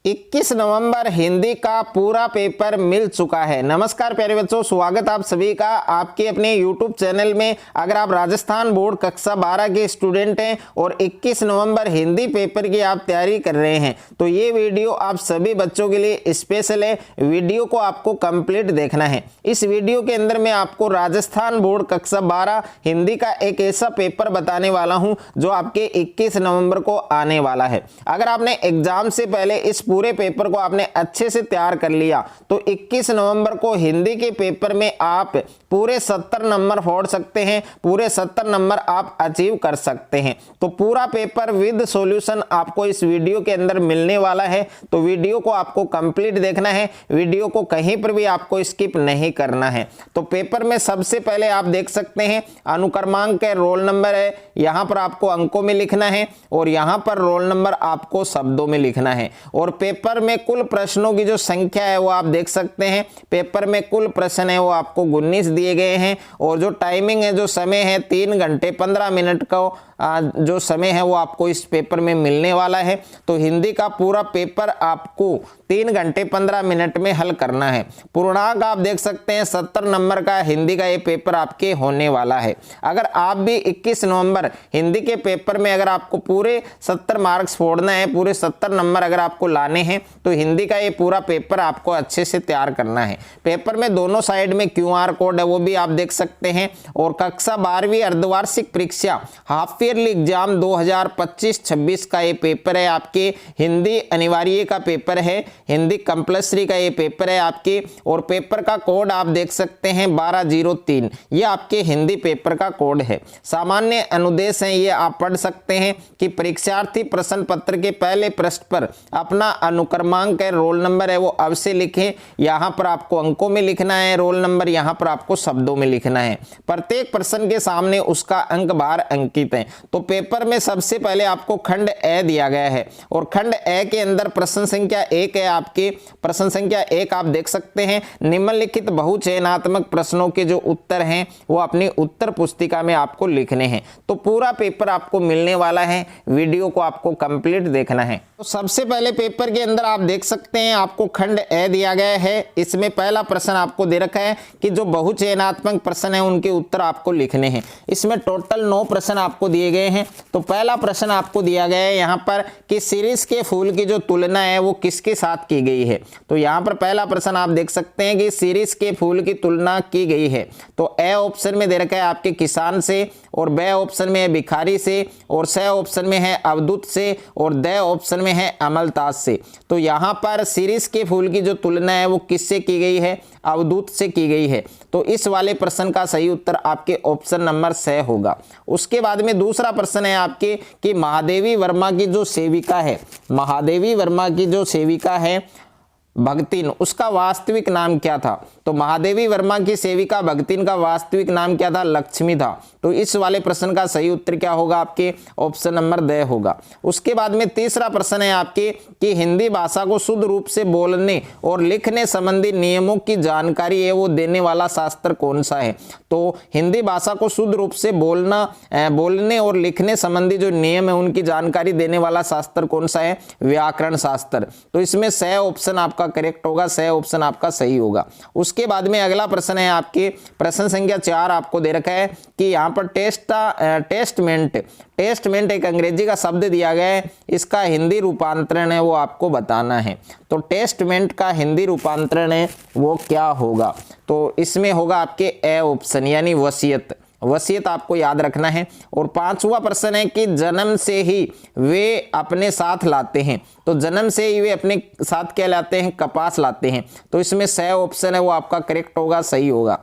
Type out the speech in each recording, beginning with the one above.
21 नवंबर हिंदी का पूरा पेपर मिल चुका है। नमस्कार प्यारे बच्चों, स्वागत आप सभी का आपके अपने YouTube चैनल में। अगर आप राजस्थान बोर्ड कक्षा 12 के स्टूडेंट हैं और 21 नवंबर हिंदी पेपर की आप तैयारी कर रहे हैं तो ये वीडियो आप सभी बच्चों के लिए स्पेशल है। वीडियो को आपको कंप्लीट देखना है। इस वीडियो के अंदर मैं आपको राजस्थान बोर्ड कक्षा 12 हिंदी का एक ऐसा पेपर बताने वाला हूं जो आपके 21 नवंबर को आने वाला है। अगर आपने एग्जाम से पहले इस पूरे पेपर को आपने अच्छे से तैयार कर लिया तो 21 नवंबर को हिंदी के पेपर में आप पूरे 70 नंबर फोड़ सकते हैं, पूरे 70 नंबर आप अचीव कर सकते हैं। तो पूरा पेपर विद सॉल्यूशन आपको इस वीडियो के अंदर मिलने वाला है। तो वीडियो को आपको कंप्लीट देखना है, वीडियो को कहीं पर भी आपको स्किप नहीं करना है। तो पेपर में सबसे पहले आप देख सकते हैं अनुक्रमांक है, रोल नंबर है, यहां पर आपको अंकों में लिखना है और यहां पर रोल नंबर आपको शब्दों में लिखना है। और पेपर में कुल प्रश्नों की जो संख्या है वो आप देख सकते हैं। पेपर में कुल प्रश्न है वो आपको 19 दिए गए हैं और जो टाइमिंग है, जो समय है 3 घंटे 15 मिनट का जो समय है वो आपको इस पेपर में मिलने वाला है। तो हिंदी का पूरा पेपर आपको 3 घंटे 15 मिनट में हल करना है। पूर्णांक आप देख सकते हैं 70 नंबर का हिंदी का ये पेपर आपके होने वाला है। अगर आप भी 21 नवंबर हिंदी के पेपर में अगर आपको पूरे 70 मार्क्स फोड़ना है, पूरे 70 नंबर अगर आपको लाने हैं तो हिंदी का ये पूरा पेपर आपको अच्छे से तैयार करना है। पेपर में दोनों साइड में QR कोड है वो भी आप देख सकते हैं। और कक्षा 12वीं अर्धवार्षिक परीक्षा हाफ ईयरली एग्जाम 2025-26 का ये पेपर है आपके। हिंदी अनिवार्य का पेपर है, हिंदी कंपल्सरी का ये पेपर है आपके। और पेपर का कोड आप देख सकते हैं 1203, ये आपके हिंदी पेपर का कोड है। सामान्य अनुदेश हैं ये आप पढ़ सकते हैं कि परीक्षार्थी प्रश्न पत्र के पहले पृष्ठ पर अपना अनुक्रमांक है, रोल नंबर है वो अवश्य लिखें। यहाँ पर आपको अंकों में लिखना है रोल नंबर, यहाँ पर आपको शब्दों में लिखना है। प्रत्येक प्रश्न के सामने उसका अंक बार अंकित है। तो पेपर में सबसे पहले आपको खंड ए दिया गया है और खंड ए के अंदर प्रश्न संख्या 1 है आपके। प्रश्न संख्या 1 आप देख सकते हैं निम्नलिखित बहुचयनात्मक प्रश्नों के जो उत्तर हैं वो अपनी उत्तर पुस्तिका में आपको लिखने हैं। तो पूरा पेपर आपको मिलने वाला है, वीडियो को आपको कंप्लीट देखना है। तो सबसे पहले पेपर के अंदर आप देख सकते हैं आपको खंड ए दिया गया है। इसमें पहला प्रश्न आपको दे रखा है कि जो बहुचयनात्मक प्रश्न है उनके उत्तर आपको लिखने हैं। इसमें टोटल 9 प्रश्न आपको दिए गए हैं। तो पहला प्रश्न आपको दिया गया है यहाँ पर कि सीरीज के फूल की जो तुलना है वो किसके साथ की गई है। तो यहाँ पर पहला प्रश्न आप देख सकते हैं कि सीरीज के फूल की तुलना की गई है। तो ए ऑप्शन में दे रखा है आपके किसान से, और बे ऑप्शन में है भिखारी से, और स ऑप्शन में है अवधूत से, और द ऑप्शन में है अमलताज से। तो यहाँ पर सीरीज के फूल की जो तुलना है वो किससे की गई है? अवधूत से की गई है। तो इस वाले प्रश्न का सही उत्तर आपके ऑप्शन नंबर 6 होगा। उसके बाद में दूसरा प्रश्न है आपके कि महादेवी वर्मा की जो सेविका है, महादेवी वर्मा की जो सेविका है भगतिन, उसका वास्तविक नाम क्या था? तो महादेवी वर्मा की सेविका भगतिन का वास्तविक नाम क्या था? लक्ष्मी था। तो इस वाले प्रश्न का सही उत्तर क्या होगा? आपके ऑप्शन नंबर द होगा। उसके बाद में तीसरा प्रश्न है आपके कि हिंदी भाषा को शुद्ध रूप से बोलने और लिखने संबंधी नियमों की जानकारी है वो देने वाला शास्त्र कौन सा है? तो हिंदी भाषा को शुद्ध रूप से बोलने और लिखने संबंधी जो नियम है उनकी जानकारी देने वाला शास्त्र कौन सा है? व्याकरण शास्त्र। तो इसमें स ऑप्शन आपका करेक्ट होगा, स ऑप्शन आपका सही होगा। उसके बाद में अगला प्रश्न है आपके प्रश्न संख्या 4 आपको दे रखा है कि यहाँ पर टेस्टमेंट एक अंग्रेजी का शब्द दिया गया है, इसका हिंदी रूपांतरण है वो आपको बताना है। तो टेस्टमेंट का हिंदी रूपांतरण है वो क्या होगा? तो इसमें होगा आपके ए ऑप्शन यानी वसीयत। वसीयत आपको याद रखना है। और 5वां प्रश्न है कि जन्म से ही वे अपने साथ लाते हैं। तो जन्म से ही वे अपने साथ क्या लाते हैं? कपास लाते हैं। तो इसमें स ऑप्शन है वो आपका करेक्ट होगा, सही होगा।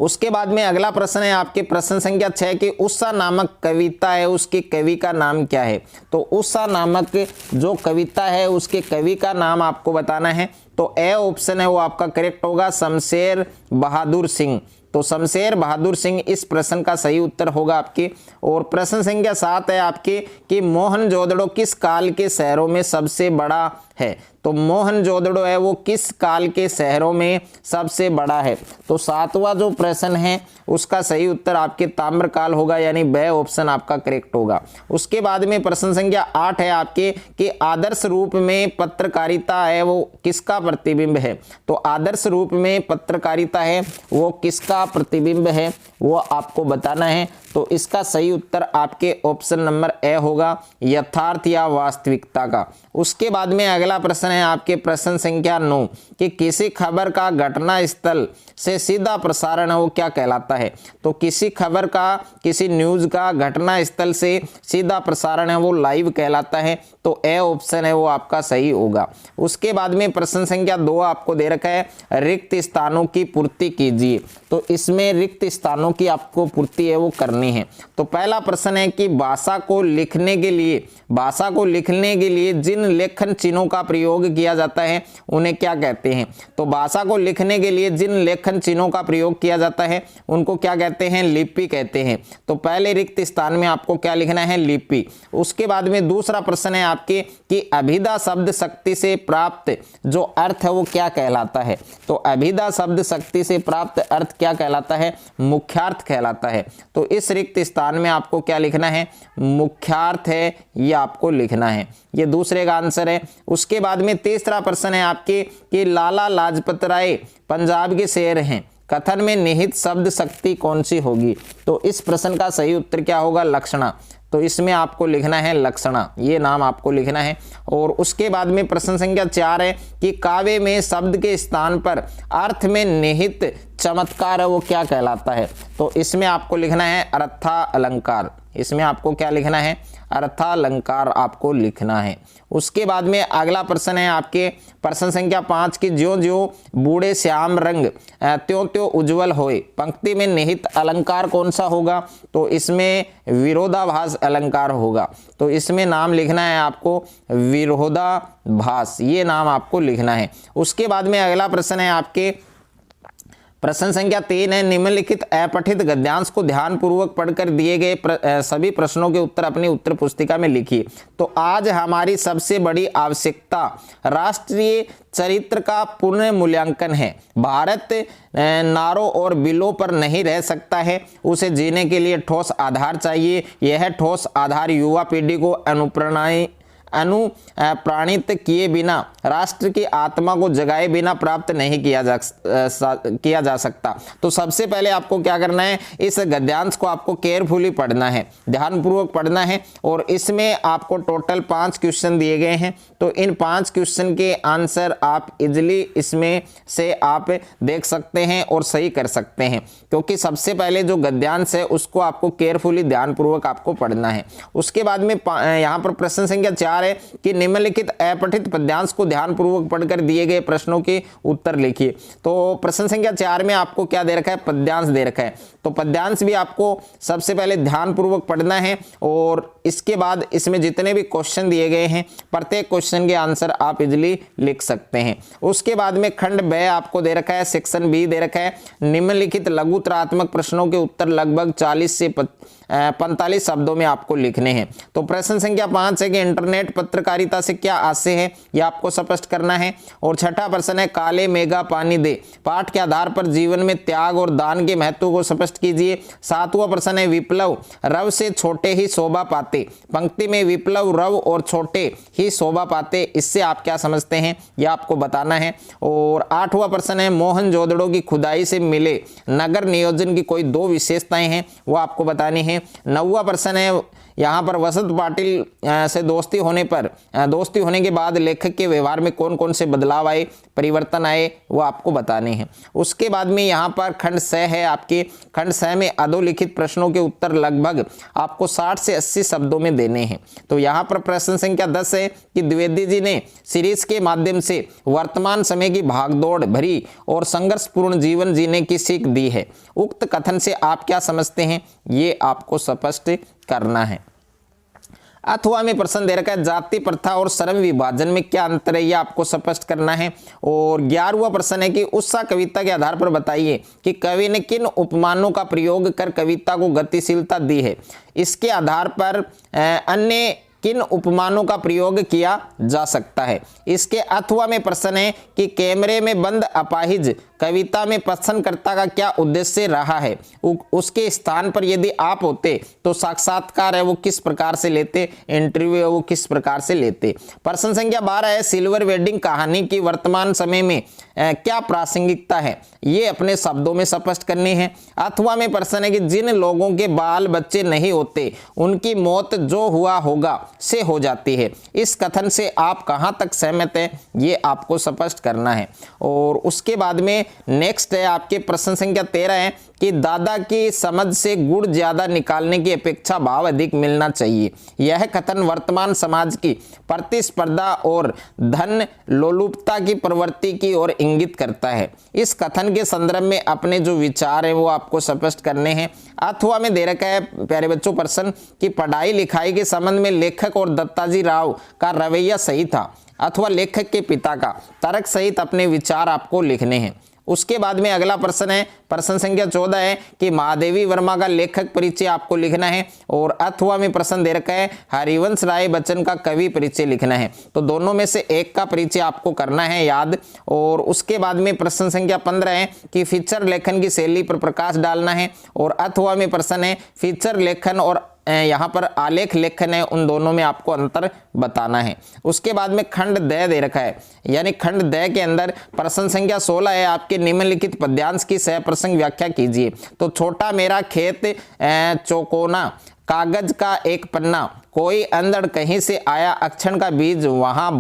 उसके बाद में अगला प्रश्न है आपके प्रश्न संख्या 6 कि उषा नामक कविता है उसके कवि का नाम क्या है? तो उषा नामक जो कविता है उसके कवि का नाम आपको बताना है। तो ए ऑप्शन है वो आपका करेक्ट होगा, शमशेर बहादुर सिंह। तो शमशेर बहादुर सिंह इस प्रश्न का सही उत्तर होगा आपके। और प्रश्न संख्या 7 है आपके कि मोहनजोदड़ो किस काल के शहरों में सबसे बड़ा है। तो मोहनजोदड़ो है वो किस काल के शहरों में सबसे बड़ा है। तो 7वां जो प्रश्न है उसका सही उत्तर आपके ताम्रकाल होगा, यानी ब ऑप्शन आपका करेक्ट होगा। उसके बाद में प्रश्न संख्या 8 है आपके कि आदर्श रूप में पत्रकारिता है वो किसका प्रतिबिंब है। तो आदर्श रूप में पत्रकारिता है वो किसका प्रतिबिंब है वो आपको बताना है। तो इसका सही उत्तर आपके ऑप्शन नंबर ए होगा, यथार्थ या वास्तविकता का। उसके बाद में अगला प्रश्न है आपके प्रश्न संख्या 9 कि किसी खबर का घटना स्थल से सीधा प्रसारण है वो क्या कहलाता है। तो किसी खबर का, किसी न्यूज का घटना स्थल से सीधा प्रसारण है वो लाइव कहलाता है। तो ए ऑप्शन है वो आपका सही होगा। उसके बाद में प्रश्न संख्या 2 आपको दे रखा है रिक्त स्थानों की पूर्ति कीजिए। तो इसमें रिक्त स्थानों की आपको पूर्ति है वो करनी है। तो पहला प्रश्न है कि भाषा को लिखने के लिए जिन लेखन चिन्हों का प्रयोग किया जाता है उन्हें क्या कहते हैं। तो भाषा को लिखने के लिए जिन लेखन चिन्हों का प्रयोग किया जाता है उनको क्या कहते हैं, लिपि कहते हैं। तो पहले रिक्त स्थान में आपको क्या लिखना है, लिपि। उसके बाद में दूसरा प्रश्न है आपके कि अभिधा शब्द शक्ति से प्राप्त जो अर्थ है वो क्या कहलाता है। तो अभिधा शब्द शक्ति से प्राप्त अर्थ क्या कहलाता है, मुख्यार्थ कहलाता है। तो इस रिक्त स्थान में आपको क्या लिखना है, मुख्यार्थ है ये आपको लिखना है, ये दूसरे का आंसर है। उसके बाद में तीसरा प्रश्न है आपके कि लाला लाजपत राय पंजाब के शेर हैं, कथन में निहित शब्द शक्ति कौन सी होगी। तो इस प्रश्न का सही उत्तर क्या होगा, लक्षणा। तो इसमें आपको लिखना है लक्षणा, ये नाम आपको लिखना है। और उसके बाद में प्रश्न संख्या 4 है कि काव्य में शब्द के स्थान पर अर्थ में निहित चमत्कार है वो क्या कहलाता है। तो इसमें आपको लिखना है अर्था अलंकार। इसमें आपको क्या लिखना है, अर्थालंकार आपको लिखना है। उसके बाद में अगला प्रश्न है आपके प्रश्न संख्या 5 की ज्यों ज्यों बूढ़े श्याम रंग त्यों त्यों उज्जवल होए, पंक्ति में निहित अलंकार कौन सा होगा। तो इसमें विरोधाभास अलंकार होगा। तो इसमें नाम लिखना है आपको विरोधाभास, ये नाम आपको लिखना है। उसके बाद में अगला प्रश्न है आपके प्रश्न संख्या 3 है निम्नलिखित अपठित गद्यांश को ध्यानपूर्वक पढ़कर दिए गए सभी प्रश्नों के उत्तर अपनी उत्तर पुस्तिका में लिखिए। तो आज हमारी सबसे बड़ी आवश्यकता राष्ट्रीय चरित्र का पुनर्मूल्यांकन है। भारत नारों और बिलों पर नहीं रह सकता है, उसे जीने के लिए ठोस आधार चाहिए। यह ठोस आधार युवा पीढ़ी को अनुप्राणित किए बिना, राष्ट्र की आत्मा को जगाए बिना प्राप्त नहीं किया जा सकता। तो सबसे पहले आपको क्या करना है, इस गद्यांश को आपको केयरफुली पढ़ना है, ध्यानपूर्वक पढ़ना है। और इसमें आपको टोटल 5 क्वेश्चन दिए गए हैं। तो इन 5 क्वेश्चन के आंसर आप इजिली इसमें से आप देख सकते हैं और सही कर सकते हैं, क्योंकि सबसे पहले जो गद्यांश है उसको आपको केयरफुली ध्यानपूर्वक आपको पढ़ना है। उसके बाद में यहाँ पर प्रश्न संख्या 4 है कि निम्नलिखित अपठित पद्यांश को ध्यानपूर्वक पढ़कर दिए गए प्रश्नों के उत्तर लिखिए। तो प्रश्न संख्या 4 में आपको क्या दे रखा है, पद्यांश दे रखा है। तो पद्यांश भी आपको सबसे पहले ध्यानपूर्वक पढ़ना है और इसके बाद इसमें जितने भी क्वेश्चन दिए गए हैं प्रत्येक क्वेश्चन के आंसर आप इजिली लिख सकते हैं। उसके बाद में खंड ब आपको दे रखा है, सेक्शन बी दे रखा है निम्नलिखित लघुतरात्मक प्रश्नों के उत्तर लगभग 40 से 45 शब्दों में आपको लिखने हैं। तो प्रश्न संख्या 5 है कि इंटरनेट पत्रकारिता से क्या आशय है, यह आपको स्पष्ट करना है। और छठा प्रश्न है काले मेघा पानी दे, पाठ के आधार पर जीवन में त्याग और दान के महत्व को स्पष्ट कीजिए। 7वां प्रश्न है विप्लव रव से छोटे ही शोभा पाते, पंक्ति में विप्लव रव और छोटे ही शोभा पाते, इससे आप क्या समझते हैं यह आपको बताना है। और 8वां प्रश्न है मोहनजोदड़ो की खुदाई से मिले नगर नियोजन की कोई 2 विशेषताएं हैं वो आपको बतानी है। 9वां प्रश्न है यहाँ पर वसंत पाटिल से दोस्ती होने के बाद लेखक के व्यवहार में कौन कौन से बदलाव आए, परिवर्तन आए, वो आपको बताने हैं। उसके बाद में यहाँ पर खंड 6 है आपके, खंड 6 में अधोलिखित प्रश्नों के उत्तर लगभग आपको 60 से 80 शब्दों में देने हैं। तो यहाँ पर प्रश्न संख्या 10 है कि द्विवेदी जी ने सीरीज के माध्यम से वर्तमान समय की भागदौड़ भरी और संघर्षपूर्ण जीवन जीने की सीख दी है, उक्त कथन से आप क्या समझते हैं, ये आपको स्पष्ट करना है। अथवा में प्रश्न दे रखा है जाति प्रथा और श्रम विभाजन में क्या अंतर है, ये आपको स्पष्ट करना है। और 11वां प्रश्न है कि उत्साह कविता के आधार पर बताइए कि कवि ने किन उपमानों का प्रयोग कर कविता को गतिशीलता दी है। इसके आधार पर अन्य किन उपमानों का प्रयोग किया जा सकता है। इसके अथवा में प्रश्न है कि कैमरे में बंद अपाहिज कविता में प्रश्नकर्ता का क्या उद्देश्य रहा है, उसके स्थान पर यदि आप होते तो साक्षात्कार है वो किस प्रकार से लेते, इंटरव्यू है वो किस प्रकार से लेते। प्रश्न संख्या 12 है सिल्वर वेडिंग कहानी की वर्तमान समय में क्या प्रासंगिकता है, ये अपने शब्दों में स्पष्ट करनी है। अथवा में प्रश्न है कि जिन लोगों के बाल बच्चे नहीं होते उनकी मौत जो हुआ होगा से हो जाती है, इस कथन से आप कहां तक सहमत हैं, ये आपको स्पष्ट करना है। और उसके बाद में नेक्स्ट है आपके प्रश्न संख्या 13 है कि दादा की समझ से गुण ज्यादा निकालने की अपेक्षा भाव अधिक मिलना चाहिए। यह कथन वर्तमान समाज की प्रतिस्पर्धा और धन लोलुपता की प्रवृत्ति की ओर इंगित करता है। इस कथन के संदर्भ में अपने जो विचार है वो आपको स्पष्ट करने हैं। अथवा में दे रखा है प्यारे बच्चों प्रश्न कि पढ़ाई लिखाई के संबंध में लेखक और दत्ताजी राव का रवैया सही था, अथवा लेखक के पिता का। तर्क सहित अपने विचार आपको लिखने हैं। उसके बाद में अगला प्रश्न है प्रश्न संख्या 14 है कि महादेवी वर्मा का लेखक परिचय आपको लिखना है। और अथवा में प्रश्न दे रखा है हरिवंश राय बच्चन का कवि परिचय लिखना है। तो दोनों में से एक का परिचय आपको करना है याद। और उसके बाद में प्रश्न संख्या 15 है कि फीचर लेखन की शैली पर प्रकाश डालना है। और अथवा में प्रश्न है फीचर लेखन और यहाँ पर आलेख लेखन है, उन दोनों में आपको अंतर बताना है। उसके बाद में खंड द दे रखा है, यानी खंड द के अंदर प्रश्न संख्या 16 है आपके निम्नलिखित पद्यांश की सह प्रसंग व्याख्या कीजिए। तो छोटा मेरा खेत चौकोना, कागज का एक पन्ना, कोई अंधड़ कहीं से आया, अक्षण का बीज वहां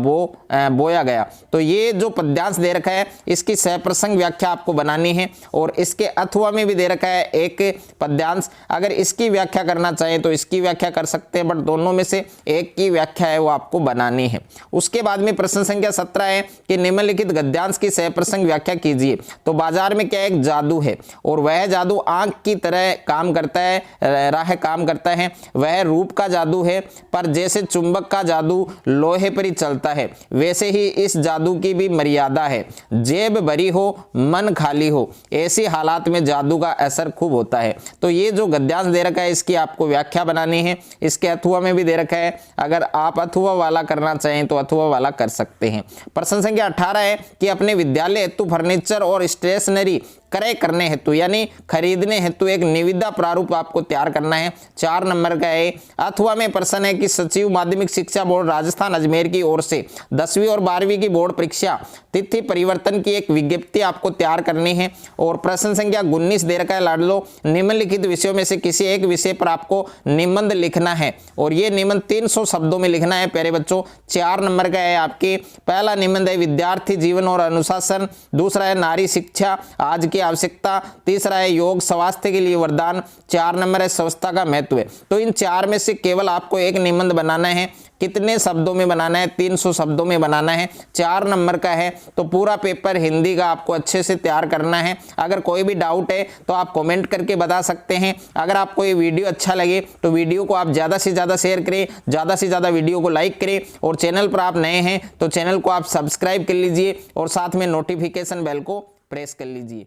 बोया गया। तो ये जो पद्यांश दे रखा है इसकी सहप्रसंग व्याख्या आपको बनानी है। और इसके अथवा में भी दे रखा है एक पद्यांश, अगर इसकी व्याख्या करना चाहें तो इसकी व्याख्या कर सकते हैं, बट दोनों में से एक की व्याख्या है वो आपको बनानी है। उसके बाद में प्रश्न संख्या 17 है कि निम्नलिखित गद्यांश की सहप्रसंग व्याख्या कीजिए। तो बाजार में क्या एक जादू है और वह जादू आंख की तरह काम करता है, राह काम करता है। वह रूप का जादू है, पर जैसे चुंबक का जादू लोहे पर ही चलता है, वैसे ही इस जादू की भी मर्यादा है। जेब भरी हो मन खाली हो, ऐसी हालात में जादू का असर खूब होता है। तो ये जो गद्यांश दे रखा है इसकी आपको व्याख्या बनानी है। इसके अथवा में भी दे रखा है, अगर आप अथवा वाला करना चाहें तो अथवा वाला कर सकते हैं। प्रश्न संख्या 18 है कि अपने विद्यालय हेतु फर्नीचर और स्टेशनरी क्रय करने हेतु यानी खरीदने हेतु एक निविदा प्रारूप आपको तैयार करना है। 4 नंबर का है। अथवा में प्रश्न है कि सचिव माध्यमिक शिक्षा बोर्ड राजस्थान अजमेर की ओर से 10वीं और 12वीं की बोर्ड परीक्षा तिथि परिवर्तन की एक विज्ञप्ति आपको तैयार करनी है। और प्रश्न संख्या 19 दे रखा है लाडलो, निम्नलिखित विषयों में से किसी एक विषय पर आपको निबंध लिखना है और ये निबंध 300 शब्दों में लिखना है प्यारे बच्चों। 4 नंबर का है आपके पहला निबंध है विद्यार्थी जीवन और अनुशासन, दूसरा है नारी शिक्षा आज की आवश्यकता, तीसरा है योग स्वास्थ्य के लिए वरदान, 4 नंबर है स्वच्छता का महत्व। तो इन 4 में से केवल आपको एक निबंध बनाना है। कितने शब्दों में बनाना है? 300 शब्दों में बनाना है। 4 नंबर का है तो पूरा पेपर हिंदी का आपको अच्छे से तैयार करना है। अगर कोई भी डाउट है तो आप कमेंट करके बता सकते हैं। अगर आपको ये वीडियो अच्छा लगे तो वीडियो को आप ज़्यादा से ज़्यादा शेयर करें, ज़्यादा से ज़्यादा वीडियो को लाइक करें और चैनल पर आप नए हैं तो चैनल को आप सब्सक्राइब कर लीजिए और साथ में नोटिफिकेशन बेल को प्रेस कर लीजिए।